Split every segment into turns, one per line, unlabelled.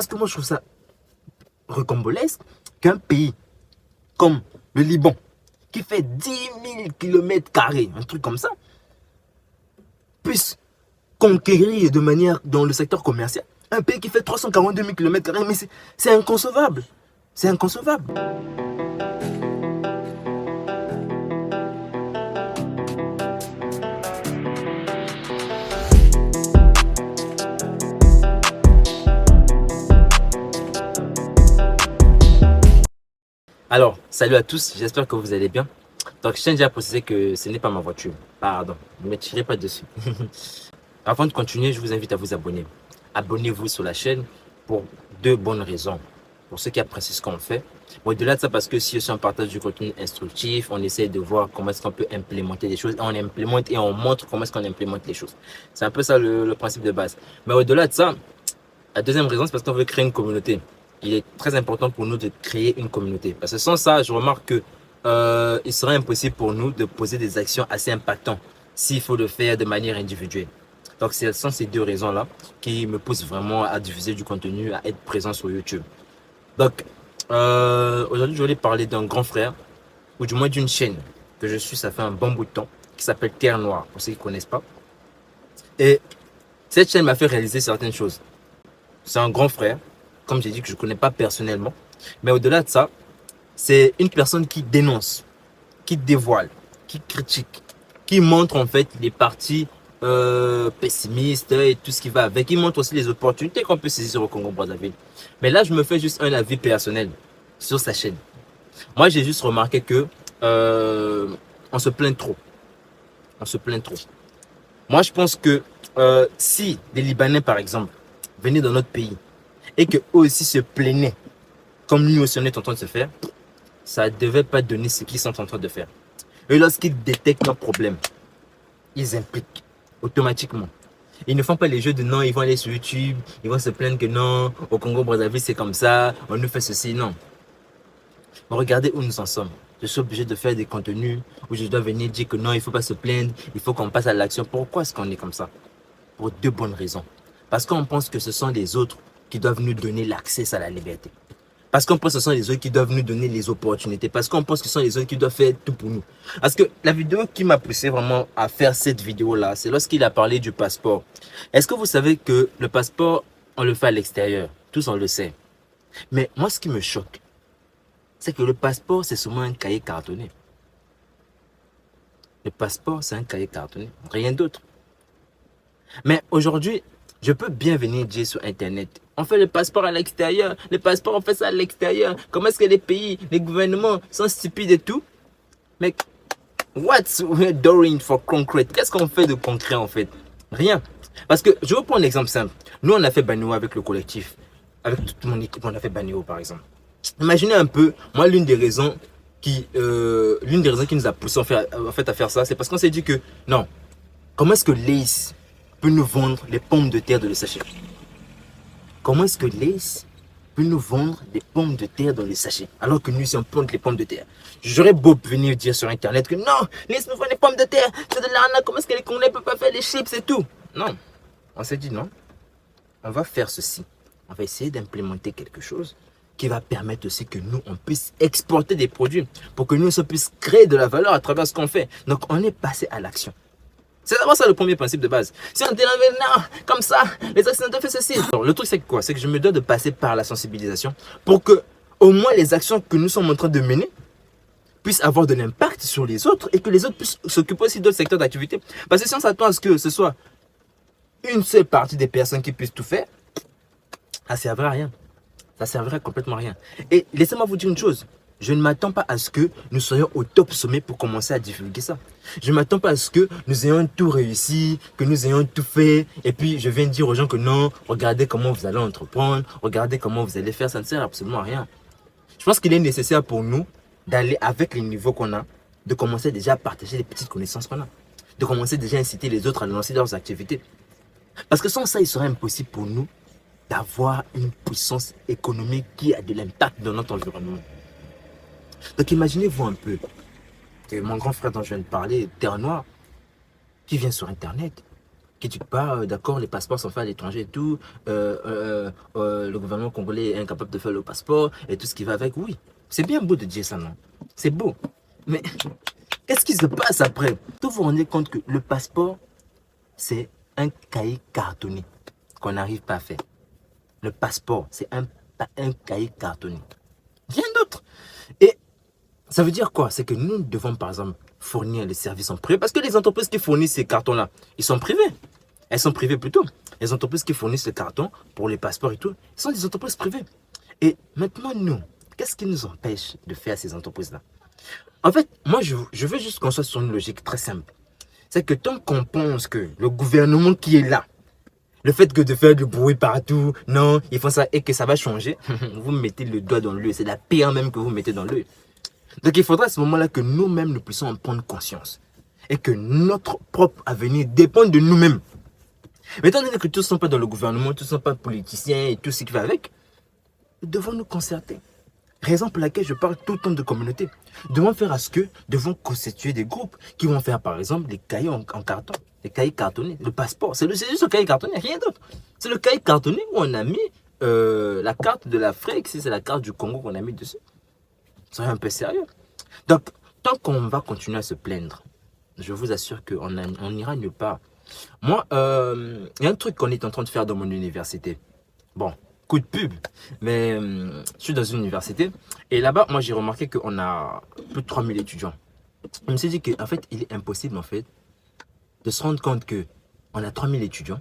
Parce que moi, je trouve ça rocambolesque qu'un pays comme le Liban, qui fait 10 000 km², un truc comme ça, puisse conquérir de manière dans le secteur commercial un pays qui fait 342 000 km², mais c'est inconcevable. C'est inconcevable. Alors, salut à tous, j'espère que vous allez bien. Donc, je tiens déjà à préciser que ce n'est pas ma voiture. Pardon, ne me tirez pas dessus. Avant de continuer, je vous invite à vous abonner. Abonnez-vous sur la chaîne pour deux bonnes raisons. Pour ceux qui apprécient ce qu'on fait. Au-delà de ça, parce que si on partage du contenu instructif, on essaie de voir comment est-ce qu'on peut implémenter des choses. Et on implémente et on montre comment est-ce qu'on implémente les choses. C'est un peu ça le principe de base. Mais au-delà de ça, la deuxième raison, c'est parce qu'on veut créer une communauté. Il est très important pour nous de créer une communauté. Parce que sans ça, je remarque que il serait impossible pour nous de poser des actions assez impactantes s'il faut le faire de manière individuelle. Donc, ce sont ces deux raisons-là qui me poussent vraiment à diffuser du contenu, à être présent sur YouTube. Donc, aujourd'hui, je voulais parler d'un grand frère, ou du moins d'une chaîne que je suis, ça fait un bon bout de temps, qui s'appelle Terre Noire, pour ceux qui ne connaissent pas. Et cette chaîne m'a fait réaliser certaines choses. C'est un grand frère, comme j'ai dit, que je ne connais pas personnellement. Mais au-delà de ça, c'est une personne qui dénonce, qui dévoile, qui critique, qui montre en fait les parties pessimistes et tout ce qui va avec. Il montre aussi les opportunités qu'on peut saisir au Congo-Brazzaville. Mais là, je me fais juste un avis personnel sur sa chaîne. Moi, j'ai juste remarqué que on se plaint trop. On se plaint trop. Moi, je pense que si des Libanais, par exemple, venaient dans notre pays et qu'eux aussi se plaignaient, comme nous aussi on est en train de se faire, ça ne devait pas donner ce qu'ils sont en train de faire. Et lorsqu'ils détectent leurs problèmes, ils impliquent automatiquement. Ils ne font pas les jeux de non, ils vont aller sur YouTube, ils vont se plaindre que non, au Congo-Brazzaville c'est comme ça, on nous fait ceci, non. Mais regardez où nous en sommes. Je suis obligé de faire des contenus où je dois venir dire que non, il ne faut pas se plaindre, il faut qu'on passe à l'action. Pourquoi est-ce qu'on est comme ça? Pour deux bonnes raisons. Parce qu'on pense que ce sont les autres qui doivent nous donner l'accès à la liberté. Parce qu'on pense que ce sont les autres qui doivent nous donner les opportunités. Parce qu'on pense que ce sont les autres qui doivent faire tout pour nous. Parce que la vidéo qui m'a poussé vraiment à faire cette vidéo-là, c'est lorsqu'il a parlé du passeport. Est-ce que vous savez que le passeport, on le fait à l'extérieur? Tous, on le sait. Mais moi, ce qui me choque, c'est que le passeport, c'est seulement un cahier cartonné. Le passeport, c'est un cahier cartonné. Rien d'autre. Mais aujourd'hui, je peux bien venir dire sur Internet, on fait le passeport à l'extérieur, le passeport on fait ça à l'extérieur. Comment est-ce que les pays, les gouvernements sont stupides et tout? Mais what's we're doing for concrete? Qu'est-ce qu'on fait de concret en fait? Rien. Parce que je vais prendre un exemple simple. Nous on a fait Banio avec le collectif, avec toute mon équipe, on a fait Banio par exemple. Imaginez un peu, moi l'une des raisons qui nous a poussé en fait à faire ça, c'est parce qu'on s'est dit que non, comment est-ce que Lace peut nous vendre les pommes de terre dans le sachet? Comment est-ce que Lace peut nous vendre des pommes de terre dans les sachets alors que nous, si on plante les pommes de terre? J'aurais beau venir dire sur Internet que non, Lace nous vend des pommes de terre, c'est de l'arnaque, comment est-ce que les Congolais ne peuvent pas faire les chips et tout? Non, on s'est dit non, on va faire ceci. On va essayer d'implémenter quelque chose qui va permettre aussi que nous, on puisse exporter des produits pour que nous, on puisse créer de la valeur à travers ce qu'on fait. Donc, on est passé à l'action. C'est d'abord ça le premier principe de base. Si on dit non, comme ça, les accidents font ceci. Alors, le truc c'est quoi? C'est que je me dois de passer par la sensibilisation pour que au moins les actions que nous sommes en train de mener puissent avoir de l'impact sur les autres et que les autres puissent s'occuper aussi d'autres secteurs d'activité. Parce que si on s'attend à ce que ce soit une seule partie des personnes qui puissent tout faire, ça ne servira à rien. Ça ne servira complètement à rien. Et laissez-moi vous dire une chose. Je ne m'attends pas à ce que nous soyons au top sommet pour commencer à divulguer ça. Je ne m'attends pas à ce que nous ayons tout réussi, que nous ayons tout fait. Et puis, je viens dire aux gens que non, regardez comment vous allez entreprendre, regardez comment vous allez faire. Ça ne sert absolument à rien. Je pense qu'il est nécessaire pour nous d'aller avec les niveaux qu'on a, de commencer déjà à partager les petites connaissances qu'on a. De commencer déjà à inciter les autres à lancer leurs activités. Parce que sans ça, il serait impossible pour nous d'avoir une puissance économique qui a de l'impact dans notre environnement. Donc imaginez-vous un peu que mon grand frère dont je viens de parler, Terre Noire, qui vient sur Internet, qui dit pas, d'accord, les passeports sont faits à l'étranger et tout, le gouvernement congolais est incapable de faire le passeport et tout ce qui va avec. Oui, c'est bien beau de dire ça, non? C'est beau. Mais qu'est-ce qui se passe après? Vous vous rendez compte que le passeport, c'est un cahier cartonné qu'on n'arrive pas à faire. Le passeport, c'est un cahier cartonné. Rien d'autre. Et ça veut dire quoi? C'est que nous devons, par exemple, fournir les services en privé. Parce que les entreprises qui fournissent ces cartons-là, ils sont privés. Elles sont privées plutôt. Les entreprises qui fournissent les cartons pour les passeports et tout, ce sont des entreprises privées. Et maintenant, nous, qu'est-ce qui nous empêche de faire ces entreprises-là? En fait, moi, je veux juste qu'on soit sur une logique très simple. C'est que tant qu'on pense que le gouvernement qui est là, le fait que de faire du bruit partout, non, ils font ça et que ça va changer, vous mettez le doigt dans l'œil. C'est la pierre même que vous mettez dans l'œil. Donc il faudra à ce moment-là que nous-mêmes nous puissions en prendre conscience. Et que notre propre avenir dépend de nous-mêmes. Mais étant donné que tous ne sont pas dans le gouvernement, tous ne sont pas politiciens et tout ce qui va avec, nous devons nous concerter. Raison pour laquelle je parle tout le temps de communauté. Nous devons faire à ce que, devons constituer des groupes qui vont faire par exemple des cahiers en carton, des cahiers cartonnés, le passeport. C'est juste le cahier cartonné, rien d'autre. C'est le cahier cartonné où on a mis la carte de l'Afrique, si c'est la carte du Congo qu'on a mis dessus. Soyez un peu sérieux. Donc, tant qu'on va continuer à se plaindre, je vous assure qu'on n'ira nulle part. Moi, il y a un truc qu'on est en train de faire dans mon université. Bon, coup de pub, mais je suis dans une université et là-bas, moi, j'ai remarqué qu'on a plus de 3000 étudiants. Je me suis dit qu'en fait, il est impossible, en fait, de se rendre compte qu'on a 3000 étudiants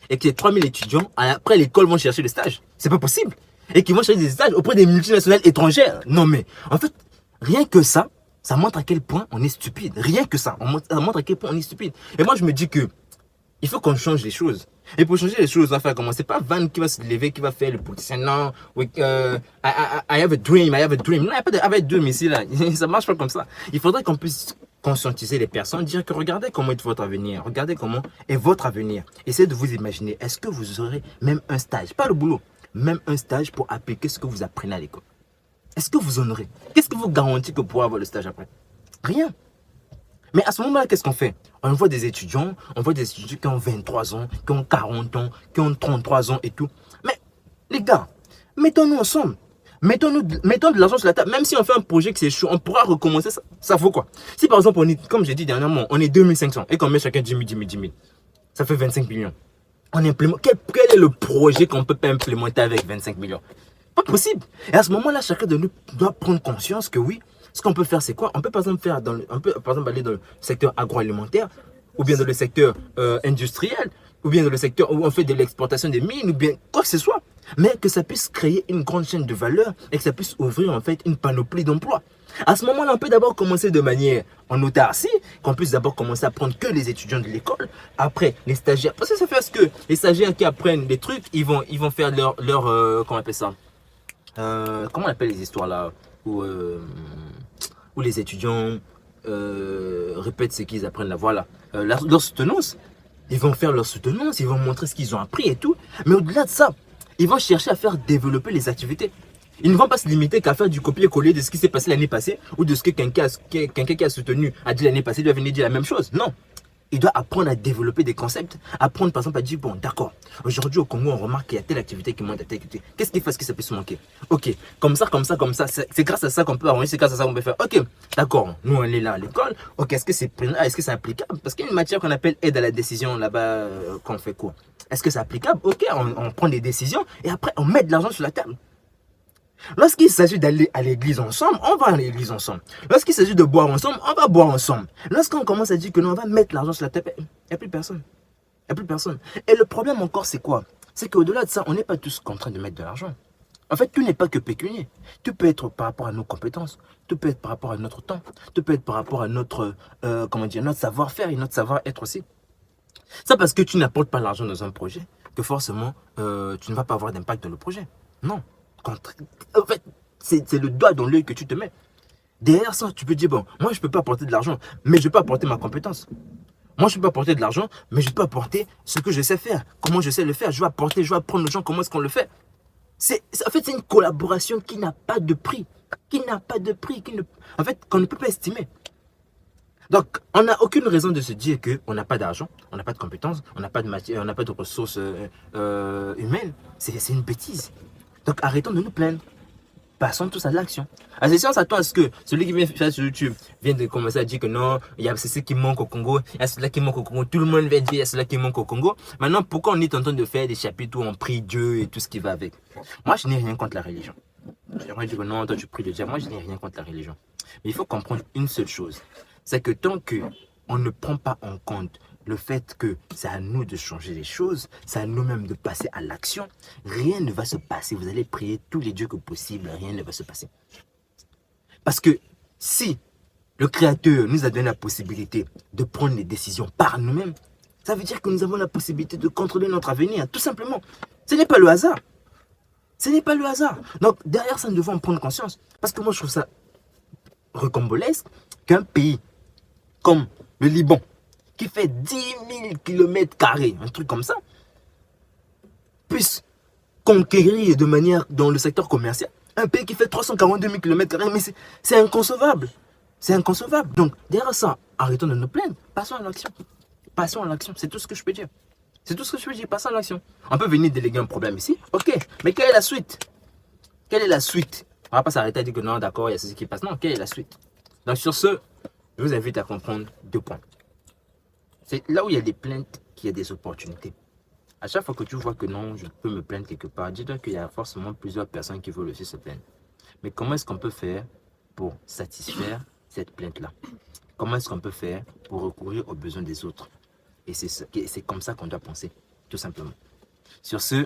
et que les 3000 étudiants, après l'école, vont chercher des stages. C'est pas possible. Et qu'ils vont chercher des stages auprès des multinationales étrangères. Non, mais en fait, rien que ça montre à quel point on est stupide. Rien que ça montre à quel point on est stupide. Et moi, je me dis que il faut qu'on change les choses. Et pour changer les choses, on va faire comment? C'est pas Van qui va se lever, qui va faire le politicien. Non, I have a dream, I have a dream. Non, il n'y a pas de have a dream ici, là. Ça marche pas comme ça. Il faudrait qu'on puisse conscientiser les personnes, dire que regardez comment est votre avenir, regardez comment est votre avenir. Essayez de vous imaginer, est-ce que vous aurez même un stage, pas le boulot, même un stage pour appliquer ce que vous apprenez à l'école? Est-ce que vous en aurez? Qu'est-ce que vous garantit que vous pourrez avoir le stage après? Rien. Mais à ce moment-là, qu'est-ce qu'on fait? On voit des étudiants qui ont 23 ans, qui ont 40 ans, qui ont 33 ans et tout. Mais les gars, mettons-nous ensemble. Mettons de l'argent sur la table. Même si on fait un projet qui s'échoue, on pourra recommencer. Ça vaut quoi? Si par exemple, comme j'ai dit dernièrement, on est 2500 et qu'on met chacun 10 000, 10 000, 10 000, ça fait 25 millions. On implémente. Quel est le projet qu'on peut pas implémenter avec 25 millions? Pas possible. Et à ce moment-là, chacun de nous doit prendre conscience que oui, ce qu'on peut faire, c'est quoi? On peut par exemple aller dans le secteur agroalimentaire, ou bien dans le secteur industriel, ou bien dans le secteur où on fait de l'exportation des mines, ou bien quoi que ce soit. Mais que ça puisse créer une grande chaîne de valeur et que ça puisse ouvrir en fait une panoplie d'emplois. À ce moment-là, on peut d'abord commencer de manière en autarcie, qu'on puisse d'abord commencer à prendre que les étudiants de l'école, après les stagiaires. Parce que ça fait ce que les stagiaires qui apprennent des trucs, ils vont faire leur comment on appelle ça? Comment on appelle les histoires là où les étudiants répètent ce qu'ils apprennent là, voilà, leur soutenance. Ils vont faire leur soutenance, ils vont montrer ce qu'ils ont appris et tout. Mais au-delà de ça, ils vont chercher à faire développer les activités. Ils ne vont pas se limiter qu'à faire du copier-coller de ce qui s'est passé l'année passée ou de ce que quelqu'un qui a soutenu a dit l'année passée, doit venir dire la même chose. Non. Il doit apprendre à développer des concepts, apprendre par exemple à dire, bon d'accord, aujourd'hui au Congo on remarque qu'il y a telle activité qui manque, telle activité. Qu'est-ce qui fait que ça puisse manquer? Ok, comme ça, c'est grâce à ça qu'on peut arranger, c'est grâce à ça qu'on peut faire. Ok, d'accord, nous on est là à l'école, ok, est-ce que c'est applicable? Parce qu'il y a une matière qu'on appelle aide à la décision là-bas, qu'on fait quoi? Est-ce que c'est applicable? Ok, on prend des décisions et après on met de l'argent sur la table. Lorsqu'il s'agit d'aller à l'église ensemble, on va à l'église ensemble. Lorsqu'il s'agit de boire ensemble, on va boire ensemble. Lorsqu'on commence à dire que non, on va mettre l'argent sur la table, il n'y a plus personne. Il n'y a plus personne. Et le problème encore, c'est quoi? C'est qu'au-delà de ça, on n'est pas tous contraints de mettre de l'argent. En fait, tout n'est pas que pécunier. Tout peut être par rapport à nos compétences. Tout peut être par rapport à notre temps. Tout peut être par rapport à notre savoir-faire et notre savoir-être aussi. C'est parce que tu n'apportes pas l'argent dans un projet que forcément, tu ne vas pas avoir d'impact dans le projet. Non. En fait, c'est le doigt dans l'œil que tu te mets. Derrière ça, tu peux dire, bon, moi je ne peux pas apporter de l'argent, mais je peux apporter ma compétence. Moi je ne peux pas apporter de l'argent, mais je peux apporter ce que je sais faire. Comment je sais le faire? Je vais apprendre aux gens comment est-ce qu'on le fait. En fait, c'est une collaboration qui n'a pas de prix. En fait, qu'on ne peut pas estimer. Donc, on n'a aucune raison de se dire qu'on n'a pas d'argent, on n'a pas de compétences, on n'a pas de matière, on n'a pas de ressources humaines. C'est une bêtise. Donc, arrêtons de nous plaindre. Passons tous à l'action. À ces séances, attends à ce que celui qui vient faire sur YouTube vient de commencer à dire que non, il y a ceci qui manque au Congo, il y a cela qui manque au Congo, tout le monde vient dire il y a cela qui manque au Congo. Maintenant, pourquoi on est en train de faire des chapitres où on prie Dieu et tout ce qui va avec? Moi, je n'ai rien contre la religion. J'aimerais dire que non, toi tu pries de Dieu. Moi, je n'ai rien contre la religion. Mais il faut comprendre une seule chose. C'est que tant qu'on ne prend pas en compte le fait que c'est à nous de changer les choses, c'est à nous-mêmes de passer à l'action, rien ne va se passer. Vous allez prier tous les dieux que possible, rien ne va se passer. Parce que si le Créateur nous a donné la possibilité de prendre les décisions par nous-mêmes, ça veut dire que nous avons la possibilité de contrôler notre avenir, tout simplement. Ce n'est pas le hasard. Ce n'est pas le hasard. Donc, derrière ça, nous devons en prendre conscience. Parce que moi, je trouve ça recambolesque qu'un pays comme le Liban, qui fait 10 000 km², un truc comme ça, puisse conquérir de manière dans le secteur commercial un pays qui fait 342 000 km², mais c'est inconcevable. C'est inconcevable. Donc, derrière ça, arrêtons de nous plaindre. Passons à l'action. Passons à l'action. C'est tout ce que je peux dire. C'est tout ce que je peux dire. Passons à l'action. On peut venir déléguer un problème ici. Ok. Mais quelle est la suite? Quelle est la suite? On ne va pas s'arrêter à dire que non, d'accord, il y a ceci qui passe. Non, quelle est la suite? Donc, sur ce, je vous invite à comprendre 2 points. C'est là où il y a des plaintes qu'il y a des opportunités. À chaque fois que tu vois que non, je peux me plaindre quelque part, dis-toi qu'il y a forcément plusieurs personnes qui veulent aussi se plaindre. Mais comment est-ce qu'on peut faire pour satisfaire cette plainte-là? Comment est-ce qu'on peut faire pour recourir aux besoins des autres? Et c'est comme ça qu'on doit penser, tout simplement. Sur ce,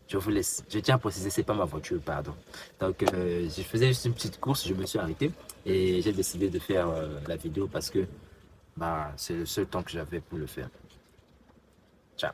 je vous laisse. Je tiens à préciser, c'est pas ma voiture, pardon. Donc, je faisais juste une petite course, je me suis arrêté et j'ai décidé de faire la vidéo parce que c'est le seul temps que j'avais pour le faire. Ciao.